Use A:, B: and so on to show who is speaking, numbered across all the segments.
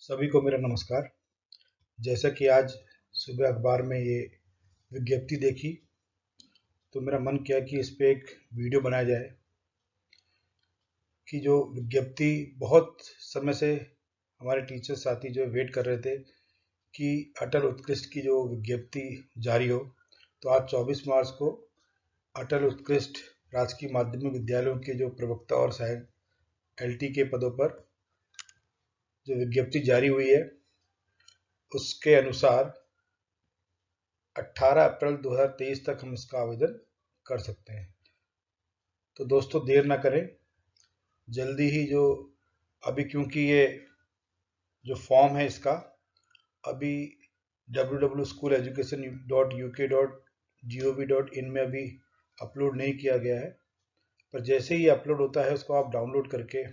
A: सभी को मेरा नमस्कार। जैसा कि आज सुबह अखबार में ये विज्ञप्ति देखी तो मेरा मन किया कि इस पे एक वीडियो बनाया जाए कि जो विज्ञप्ति बहुत समय से हमारे टीचर साथी जो वेट कर रहे थे कि अटल उत्कृष्ट की जो विज्ञप्ति जारी हो। तो आज 24 मार्च को अटल उत्कृष्ट राजकीय माध्यमिक विद्यालयों के जो प्रवक्ता और सहायक LT के पदों पर जो विज्ञप्ति जारी हुई है उसके अनुसार 18 अप्रैल 2023 तक हम इसका आवेदन कर सकते हैं। तो दोस्तों देर ना करें, जल्दी ही जो अभी क्योंकि ये जो फॉर्म है इसका अभी www.schooloeducation.uk.gov.in में अभी अपलोड नहीं किया गया है, पर जैसे ही अपलोड होता है उसको आप डाउनलोड करके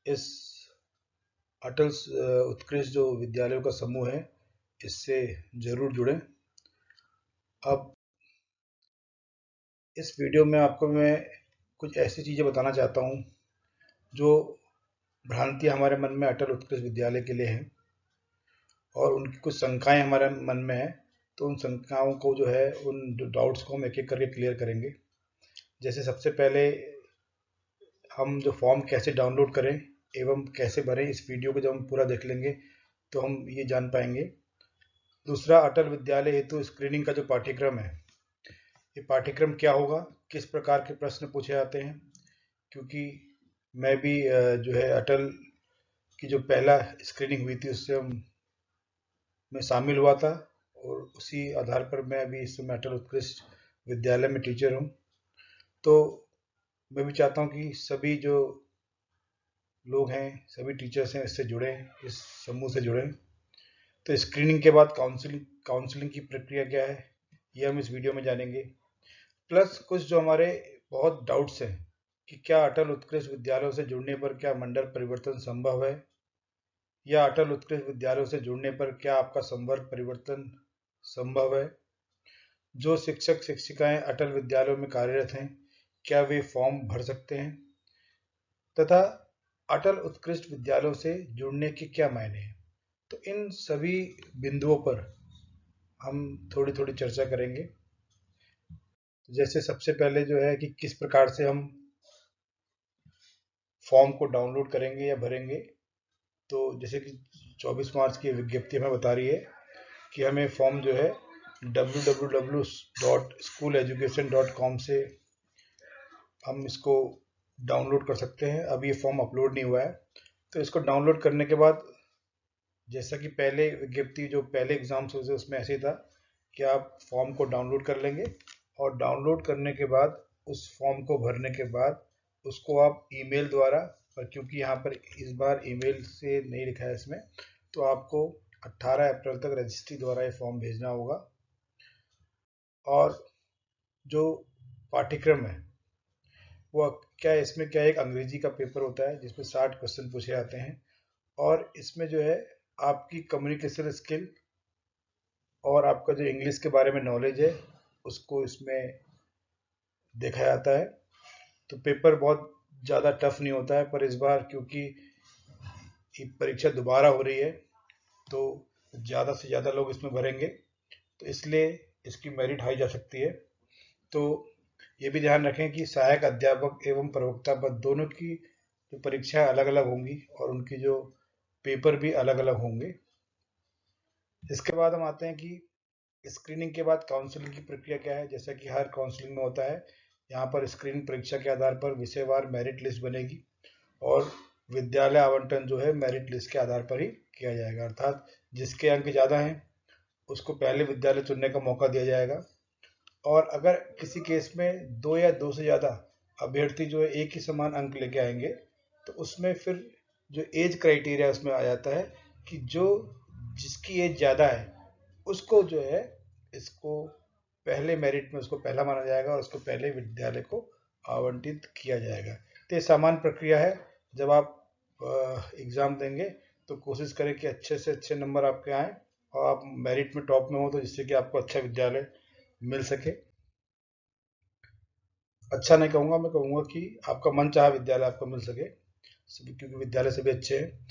A: इस अटल उत्कृष्ट जो विद्यालयों का समूह है इससे जरूर जुड़ें। अब इस वीडियो में आपको मैं कुछ ऐसी चीज़ें बताना चाहता हूँ जो भ्रांतियाँ हमारे मन में अटल उत्कृष्ट विद्यालय के लिए हैं और उनकी कुछ शंकाएं हमारे मन में है। तो उन शंकाओं को जो है उन डाउट्स को हम एक एक करके क्लियर करेंगे। जैसे सबसे पहले हम जो फॉर्म कैसे डाउनलोड करें एवं कैसे भरें, इस वीडियो को जब हम पूरा देख लेंगे तो हम ये जान पाएंगे। दूसरा, अटल विद्यालय हेतु स्क्रीनिंग का जो पाठ्यक्रम है, ये पाठ्यक्रम क्या होगा, किस प्रकार के प्रश्न पूछे जाते हैं, क्योंकि मैं भी जो है अटल की जो पहला स्क्रीनिंग हुई थी उससे मैं शामिल हुआ था और उसी आधार पर मैं अभी इस समय अटल उत्कृष्ट विद्यालय में टीचर हूँ। तो मैं भी चाहता हूँ कि सभी जो लोग हैं, सभी टीचर्स हैं, इससे जुड़े, इस समूह से जुड़े। तो स्क्रीनिंग के बाद काउंसलिंग की प्रक्रिया क्या है ये हम इस वीडियो में जानेंगे। प्लस कुछ जो हमारे बहुत डाउट्स हैं कि क्या अटल उत्कृष्ट विद्यालयों से जुड़ने पर क्या मंडल परिवर्तन संभव है, या अटल उत्कृष्ट विद्यालयों से जुड़ने पर क्या आपका संवर्ग परिवर्तन संभव है। जो शिक्षक शिक्षिकाएं अटल विद्यालयों में कार्यरत हैं क्या वे फॉर्म भर सकते हैं, तथा अटल उत्कृष्ट विद्यालयों से जुड़ने के क्या मायने हैं। तो इन सभी बिंदुओं पर हम थोड़ी थोड़ी चर्चा करेंगे। जैसे सबसे पहले जो है कि किस प्रकार से हम फॉर्म को डाउनलोड करेंगे या भरेंगे। तो जैसे कि 24 मार्च की विज्ञप्ति हमें बता रही है कि हमें फॉर्म जो है www.schooleducation.com से हम इसको डाउनलोड कर सकते हैं। अब ये फॉर्म अपलोड नहीं हुआ है, तो इसको डाउनलोड करने के बाद जैसा कि पहले विज्ञप्ति जो पहले एग्जाम्स हुए उसमें ऐसे ही था कि आप फॉर्म को डाउनलोड कर लेंगे और डाउनलोड करने के बाद उस फॉर्म को भरने के बाद उसको आप ईमेल द्वारा, पर क्योंकि यहाँ पर इस बार ईमेल से नहीं लिखा है इसमें, तो आपको 18 अप्रैल तक रजिस्ट्री द्वारा ये फॉर्म भेजना होगा। और जो पाठ्यक्रम है वो क्या है, इसमें क्या एक अंग्रेजी का पेपर होता है जिसमें 60 क्वेश्चन पूछे जाते हैं और इसमें जो है आपकी कम्युनिकेशन स्किल और आपका जो इंग्लिश के बारे में नॉलेज है उसको इसमें देखा जाता है। तो पेपर बहुत ज़्यादा टफ नहीं होता है, पर इस बार क्योंकि परीक्षा दोबारा हो रही है तो ज़्यादा से ज़्यादा लोग इसमें भरेंगे, तो इसलिए इसकी मेरिट हाई जा सकती है। तो ये भी ध्यान रखें कि सहायक अध्यापक एवं प्रवक्ता पद दोनों की जो परीक्षाएं अलग अलग होंगी और उनकी जो पेपर भी अलग अलग होंगे। इसके बाद हम आते हैं कि स्क्रीनिंग के बाद काउंसलिंग की प्रक्रिया क्या है। जैसा कि हर काउंसलिंग में होता है, यहाँ पर स्क्रीनिंग परीक्षा के आधार पर विषयवार मेरिट लिस्ट बनेगी और विद्यालय आवंटन जो है मेरिट लिस्ट के आधार पर ही किया जाएगा, अर्थात जिसके अंक ज़्यादा हैं उसको पहले विद्यालय चुनने का मौका दिया जाएगा। और अगर किसी केस में दो या दो से ज़्यादा अभ्यर्थी जो है एक ही समान अंक लेके आएंगे तो उसमें फिर जो एज क्राइटेरिया उसमें आ जाता है कि जो जिसकी एज ज़्यादा है उसको जो है इसको पहले मेरिट में उसको पहला माना जाएगा और उसको पहले विद्यालय को आवंटित किया जाएगा। तो ये सामान्य प्रक्रिया है। जब आप एग्ज़ाम देंगे तो कोशिश करें कि अच्छे से अच्छे नंबर आपके आएँ और आप मेरिट में टॉप में हो, तो जिससे कि आपको अच्छा विद्यालय मिल सके। अच्छा नहीं कहूँगा, मैं कहूँगा कि आपका मन चाहा विद्यालय आपको मिल सके, क्योंकि विद्यालय से भी अच्छे हैं।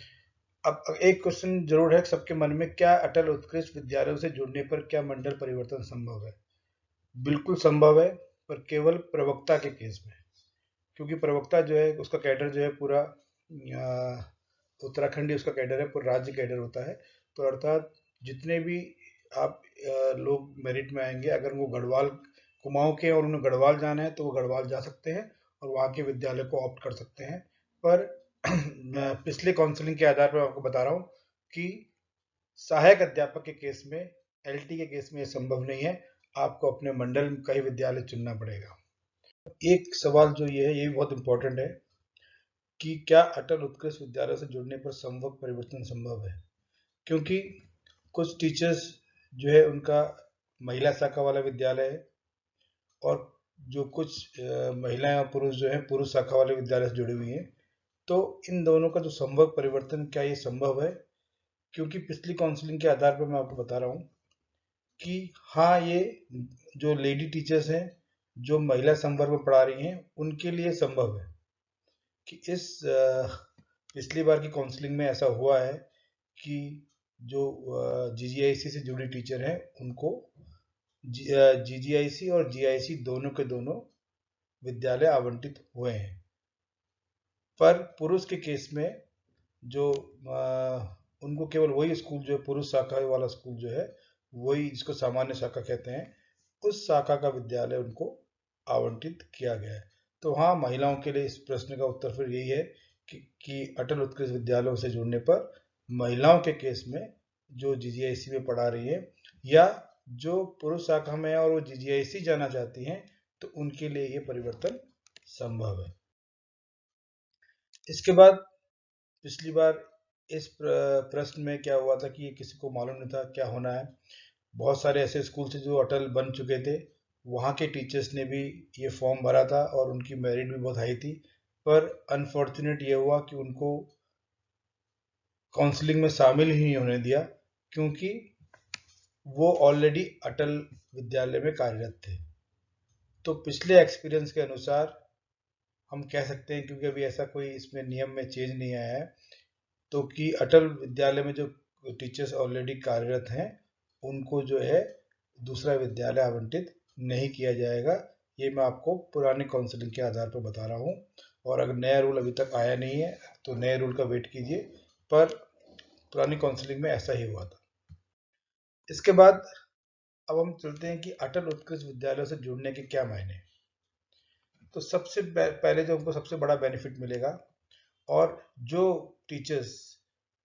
A: अब एक क्वेश्चन जरूर है सबके मन में, क्या अटल उत्कृष्ट विद्यालयों से जुड़ने पर क्या मंडल परिवर्तन संभव है? बिल्कुल संभव है, पर केवल प्रवक्ता के केस में। क्योंकि प्रवक्ता जो है उसका कैडर जो है पूरा उत्तराखंड ही उसका कैडर है, पूरा राज्य कैडर होता है। तो अर्थात जितने भी आप लोग मेरिट में आएंगे, अगर वो गढ़वाल कुमाऊं के और उन्हें गढ़वाल जाना है तो वो गढ़वाल जा सकते हैं और वहाँ के विद्यालय को ऑप्ट कर सकते हैं। पर पिछले काउंसलिंग के आधार पर आपको बता रहा हूँ कि सहायक अध्यापक के केस में, एलटी के केस में ये संभव नहीं है। आपको अपने मंडल का ही विद्यालय चुनना पड़ेगा। एक सवाल जो ये है, ये भी बहुत इंपॉर्टेंट है कि क्या अटल उत्कृष्ट विद्यालय से जुड़ने पर संभव परिवर्तन संभव है? क्योंकि कुछ टीचर्स जो है उनका महिला शाखा वाला विद्यालय है, और जो कुछ महिलाएं और पुरुष जो है पुरुष शाखा वाले विद्यालय से जुड़ी हुई हैं। तो इन दोनों का जो संभव परिवर्तन, क्या ये संभव है? क्योंकि पिछली काउंसलिंग के आधार पर मैं आपको बता रहा हूँ कि हाँ, ये जो लेडी टीचर्स हैं जो महिला संवर्ग में पढ़ा रही हैं उनके लिए संभव है कि इस पिछली बार की काउंसलिंग में ऐसा हुआ है कि जो जीजीआईसी से जुड़ी टीचर हैं उनको जीजीआईसी और जीआईसी दोनों के दोनों विद्यालय आवंटित हुए हैं। पर पुरुष के केस में जो उनको केवल वही स्कूल जो है पुरुष शाखा वाला स्कूल जो है, वही जिसको सामान्य शाखा कहते हैं, उस शाखा का विद्यालय उनको आवंटित किया गया है। तो हाँ, महिलाओं के लिए इस प्रश्न का उत्तर फिर यही है कि अटल उत्कृष्ट विद्यालयों से जुड़ने पर महिलाओं के केस में जो जीजीआईसी में पढ़ा रही है या जो पुरुष शाखा में है और वो जीजीआईसी जाना चाहती हैं, तो उनके लिए ये परिवर्तन संभव है। इसके बाद पिछली बार इस प्रश्न में क्या हुआ था कि ये किसी को मालूम नहीं था क्या होना है। बहुत सारे ऐसे स्कूल थे जो अटल बन चुके थे, वहाँ के टीचर्स ने भी ये फॉर्म भरा था और उनकी मेरिट भी बहुत हाई थी। पर अनफॉर्चुनेट ये हुआ कि उनको काउंसलिंग में शामिल ही नहीं होने दिया, क्योंकि वो ऑलरेडी अटल विद्यालय में कार्यरत थे। तो पिछले एक्सपीरियंस के अनुसार हम कह सकते हैं, क्योंकि अभी ऐसा कोई इसमें नियम में चेंज नहीं आया है, तो कि अटल विद्यालय में जो टीचर्स ऑलरेडी कार्यरत हैं उनको जो है दूसरा विद्यालय आवंटित नहीं किया जाएगा। ये मैं आपको पुरानी काउंसलिंग के आधार पर बता रहा हूँ, और अगर नया रूल अभी तक आया नहीं है तो नए रूल का वेट कीजिए। पर पुरानी काउंसलिंग में ऐसा ही हुआ था। इसके बाद अब हम चलते हैं कि अटल उत्कृष्ट विद्यालयों से जुड़ने के क्या मायने। तो सबसे पहले जो हमको सबसे बड़ा बेनिफिट मिलेगा, और जो टीचर्स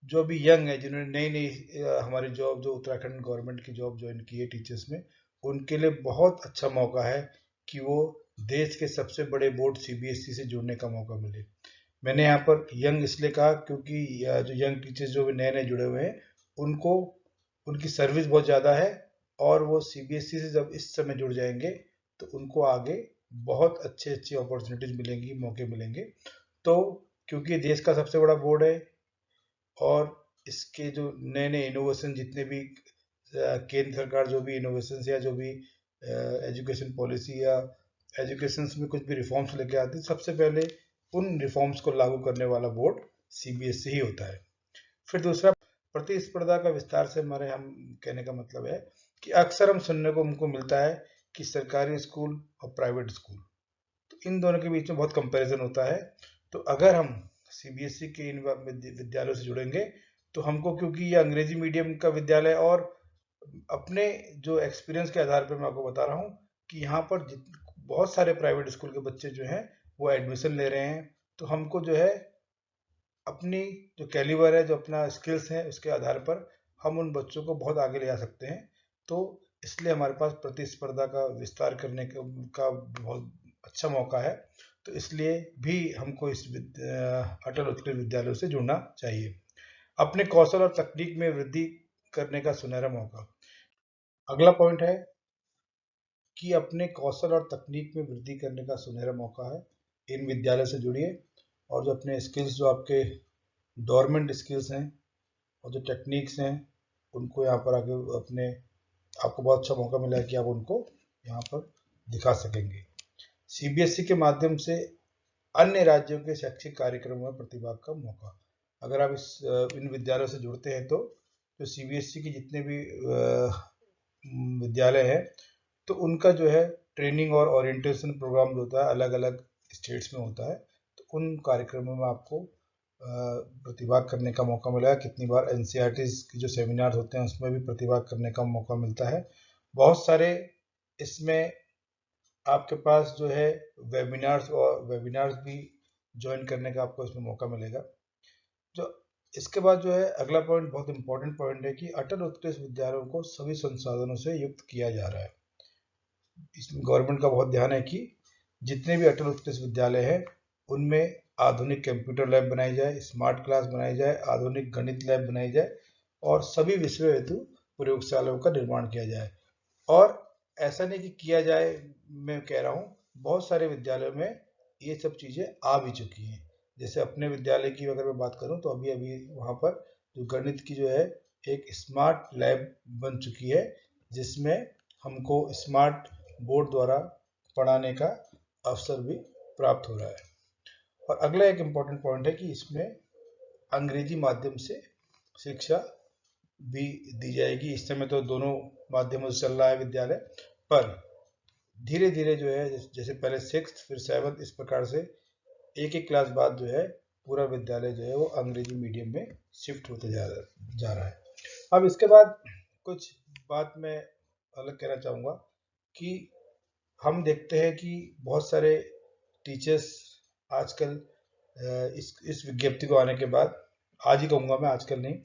A: जो भी यंग है, जिन्होंने नई नई हमारी जॉब जो उत्तराखंड गवर्नमेंट की जॉब ज्वाइन की है टीचर्स में, उनके लिए बहुत अच्छा मौका है कि वो देश के सबसे बड़े बोर्ड सीबीएसई से जुड़ने का मौका मिले। मैंने यहाँ पर यंग इसलिए कहा क्योंकि जो यंग टीचर्स जो भी नए नए जुड़े हुए हैं उनको उनकी सर्विस बहुत ज़्यादा है, और वो सीबीएसई से जब इस समय जुड़ जाएंगे तो उनको आगे बहुत अच्छे अच्छी अपॉर्चुनिटीज मिलेंगी, मौके मिलेंगे। तो क्योंकि देश का सबसे बड़ा बोर्ड है और इसके जो नए नए इनोवेशन जितने भी केंद्र सरकार जो भी इनोवेशन या जो भी एजुकेशन पॉलिसी या एजुकेशन में कुछ भी रिफॉर्म्स लेके आती है, सबसे पहले उन रिफॉर्म्स को लागू करने वाला बोर्ड सीबीएसई ही होता है। फिर दूसरा, प्रतिस्पर्धा का विस्तार से हमारे हम कहने का मतलब है कि अक्सर हम सुनने को हमको मिलता है कि सरकारी स्कूल और प्राइवेट स्कूल, तो इन दोनों के बीच में बहुत कंपैरिजन होता है। तो अगर हम सीबीएसई के इन विद्यालयों से जुड़ेंगे तो हमको, क्योंकि ये अंग्रेजी मीडियम का विद्यालय, और अपने जो एक्सपीरियंस के आधार पर मैं आपको बता रहा हूँ कि यहाँ पर बहुत सारे प्राइवेट स्कूल के बच्चे जो हैं वो एडमिशन ले रहे हैं। तो हमको जो है अपनी जो कैलिबर है, जो अपना स्किल्स है, उसके आधार पर हम उन बच्चों को बहुत आगे ले जा सकते हैं। तो इसलिए हमारे पास प्रतिस्पर्धा का विस्तार करने का बहुत अच्छा मौका है। तो इसलिए भी हमको इस अटल उत्कृष्ट विद्यालयों से जुड़ना चाहिए। अपने कौशल और तकनीक में वृद्धि करने का सुनहरा मौका। अगला पॉइंट है कि अपने कौशल और तकनीक में वृद्धि करने का सुनहरा मौका है। इन विद्यालय से जुड़िए और जो अपने स्किल्स, जो आपके डोरमेंट स्किल्स हैं और जो टेक्निक्स हैं, उनको यहाँ पर आगे अपने आपको बहुत अच्छा मौका मिला है कि आप उनको यहाँ पर दिखा सकेंगे। सीबीएसई के माध्यम से अन्य राज्यों के शैक्षिक कार्यक्रमों में प्रतिभाग का मौका। अगर आप इन विद्यालयों से जुड़ते हैं तो जो सीबीएसई के जितने भी विद्यालय हैं तो उनका जो है ट्रेनिंग और ओरिएंटेशन प्रोग्राम जो होता है अलग अलग स्टेट्स में होता है, तो उन कार्यक्रमों में आपको प्रतिभाग करने का मौका मिला है। कितनी बार एनसीईआरटी के जो सेमिनार होते हैं उसमें भी प्रतिभाग करने का मौका मिलता है। बहुत सारे इसमें आपके पास जो है वेबिनार्स भी ज्वाइन करने का आपको इसमें मौका मिलेगा। जो इसके बाद जो है अगला पॉइंट बहुत इंपॉर्टेंट पॉइंट है कि अटल उत्कृष्ट विद्यालयों को सभी संसाधनों से युक्त किया जा रहा है। इसमें गवर्नमेंट का बहुत ध्यान है कि जितने भी अटल उत्कृष्ट विद्यालय हैं उनमें आधुनिक कंप्यूटर लैब बनाई जाए, स्मार्ट क्लास बनाई जाए, आधुनिक गणित लैब बनाई जाए और सभी विषय हेतु प्रयोगशालाओं का निर्माण किया जाए। और ऐसा नहीं कि किया जाए, मैं कह रहा हूँ बहुत सारे विद्यालयों में ये सब चीज़ें आ भी चुकी हैं। जैसे अपने विद्यालय की अगर मैं बात करूँ तो अभी अभी वहाँ पर जो गणित की जो है एक स्मार्ट लैब बन चुकी है, जिसमें हमको स्मार्ट बोर्ड द्वारा पढ़ाने का अवसर भी प्राप्त हो रहा है। और अगला एक इम्पॉर्टेंट पॉइंट है कि इसमें अंग्रेजी माध्यम से शिक्षा भी दी जाएगी। इस समय तो दोनों माध्यमों से चल रहा है विद्यालय, पर धीरे धीरे जो है जैसे पहले 6th फिर 7th इस प्रकार से एक एक क्लास बाद जो है पूरा विद्यालय जो है वो अंग्रेजी मीडियम में शिफ्ट होते जा रहा है। अब इसके बाद कुछ बात मैं अलग कहना चाहूँगा कि हम देखते हैं कि बहुत सारे टीचर्स आजकल इस विज्ञप्ति को आने के बाद, आज ही कहूँगा मैं, आजकल नहीं,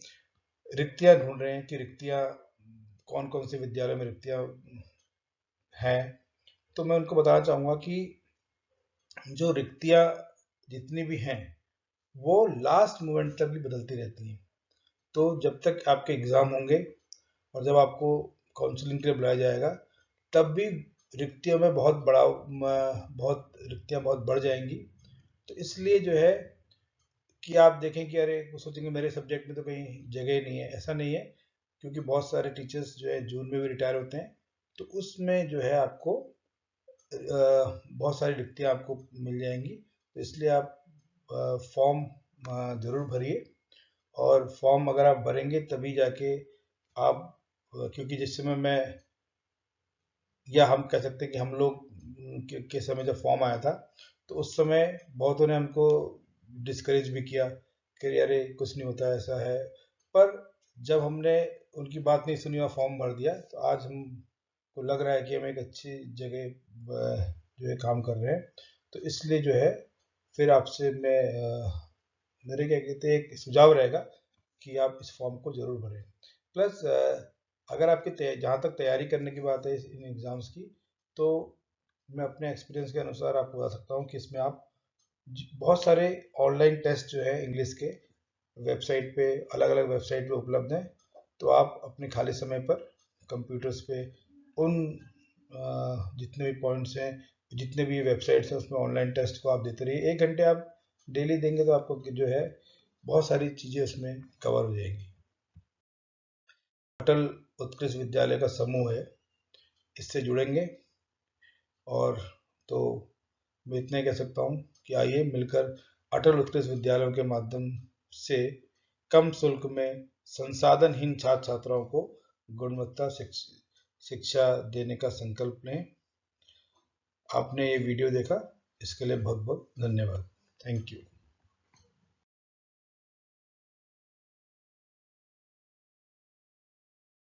A: रिक्तियाँ ढूंढ रहे हैं कि रिक्तियाँ कौन कौन से विद्यालय में रिक्तियाँ हैं। तो मैं उनको बताना चाहूँगा कि जो रिक्तियाँ जितनी भी हैं वो लास्ट मोमेंट तक भी बदलती रहती हैं। तो जब तक आपके एग्ज़ाम होंगे और जब आपको काउंसलिंग के लिए बुलाया जाएगा तब भी रिक्तियों में बहुत रिक्तियाँ बहुत बढ़ जाएंगी। तो इसलिए जो है कि आप देखें कि अरे वो सोचेंगे मेरे सब्जेक्ट में तो कहीं जगह ही नहीं है। ऐसा नहीं है, क्योंकि बहुत सारे टीचर्स जो है जून में भी रिटायर होते हैं, तो उसमें जो है आपको बहुत सारी रिक्तियाँ आपको मिल जाएंगी। तो इसलिए आप फॉर्म ज़रूर भरिए, और फॉर्म अगर आप भरेंगे तभी जाके आप, क्योंकि जिस समय मैं, या हम कह सकते हैं कि हम लोग के समय जब फॉर्म आया था तो उस समय बहुतों ने हमको डिस्करेज भी किया कि अरे कुछ नहीं होता ऐसा है। पर जब हमने उनकी बात नहीं सुनी और फॉर्म भर दिया तो आज हमको लग रहा है कि हम एक अच्छी जगह जो है काम कर रहे हैं। तो इसलिए जो है फिर आपसे मेरे क्या कहते हैं एक सुझाव रहेगा कि आप इस फॉर्म को ज़रूर भरें। प्लस अगर आपकी जहाँ तक तैयारी करने की बात है इन एग्ज़ाम्स की, तो मैं अपने एक्सपीरियंस के अनुसार आपको बता सकता हूँ कि इसमें आप बहुत सारे ऑनलाइन टेस्ट जो है इंग्लिश के वेबसाइट पे, अलग अलग वेबसाइट पे उपलब्ध हैं। तो आप अपने खाली समय पर कंप्यूटर्स पे उन जितने भी पॉइंट्स हैं, जितने भी वेबसाइट्स हैं उसमें ऑनलाइन टेस्ट को आप देते रहिए। 1 घंटे आप डेली देंगे तो आपको जो है बहुत सारी चीज़ें उसमें कवर हो जाएंगी। अटल उत्कृष्ट विद्यालय का समूह है, इससे जुड़ेंगे। और तो मैं इतना ही कह सकता हूँ कि आइए मिलकर अटल उत्कृष्ट विद्यालयों के माध्यम से कम शुल्क में संसाधनहीन छात्र छात्राओं को गुणवत्ता शिक्षा देने का संकल्प लें। आपने ये वीडियो देखा, इसके लिए बहुत बहुत धन्यवाद। Thank you.